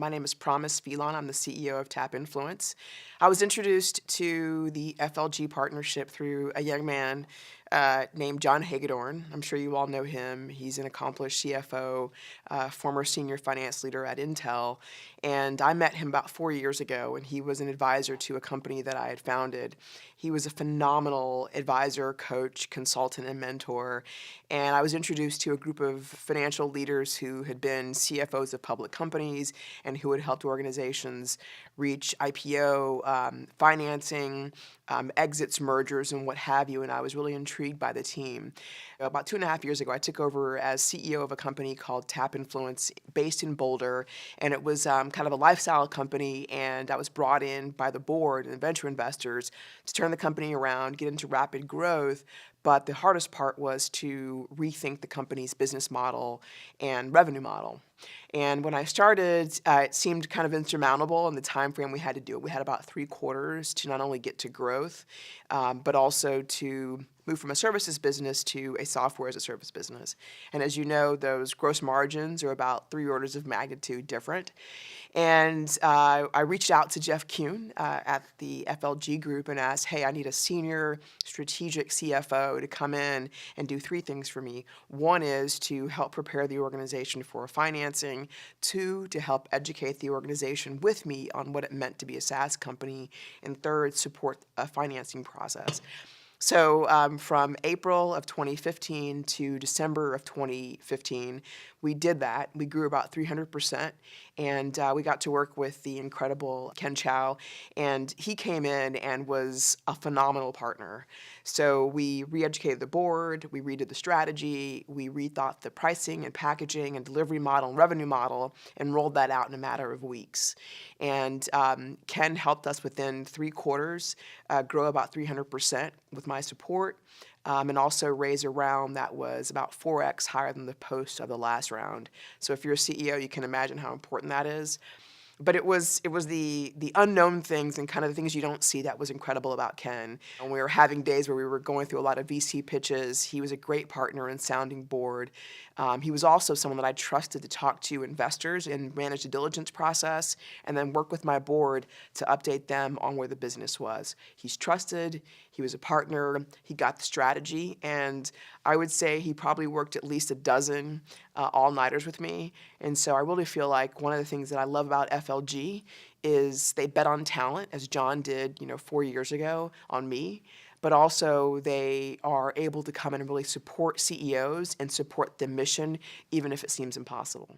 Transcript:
My name is Phelon. I'm the CEO of Tap Influence. I was introduced to the FLG partnership through a young man named John Hagedorn. I'm sure you all know him. He's an accomplished CFO, former senior finance leader at Intel. And I met him about 4 years ago, and he was an advisor to a company that I had founded. He was a phenomenal advisor, coach, consultant, and mentor. And I was introduced to a group of financial leaders who had been CFOs of public companies and who had helped organizations reach IPO, financing, exits, mergers, and what have you. And I was really intrigued by the team. About 2.5 years ago, I took over as CEO of a company called Tap Influence based in Boulder. And it was kind of a lifestyle company. And I was brought in by the board and venture investors to turn the company around, get into rapid growth. But the hardest part was to rethink the company's business model and revenue model. And when I started, it seemed kind of insurmountable in the time frame we had to do it. We had about 3 quarters to not only get to growth, but also to move from a services business to a software as a service business. And as you know, those gross margins are about 3 orders of magnitude different. And I reached out to Jeff Kuhn at the FLG group and asked, hey, I need a senior strategic CFO to come in and do 3 things for me. One is to help prepare the organization for financing. 2, to help educate the organization with me on what it meant to be a SaaS company. And 3rd, support a financing process. So from April of 2015 to December of 2015, we did that. We grew about 300%, and we got to work with the incredible Ken Chow, and he came in and was a phenomenal partner. So we re-educated the board, we redid the strategy, we rethought the pricing and packaging and delivery model and revenue model, and rolled that out in a matter of weeks. And Ken helped us within 3 quarters grow about 300% with my support, and also raise a round that was about 4x higher than the post of the last round. So if you're a CEO, you can imagine how important that is. But it was the unknown things and kind of the things you don't see that was incredible about Ken. And we were having days where we were going through a lot of VC pitches. He was a great partner and sounding board. He was also someone that I trusted to talk to investors and manage the diligence process and then work with my board to update them on where the business was. He's trusted, he was a partner, he got the strategy, and I would say he probably worked at least a dozen all-nighters with me. And so I really feel like one of the things that I love about FLG is they bet on talent, as John did, 4 years ago on me, but also they are able to come in and really support CEOs and support the mission, even if it seems impossible.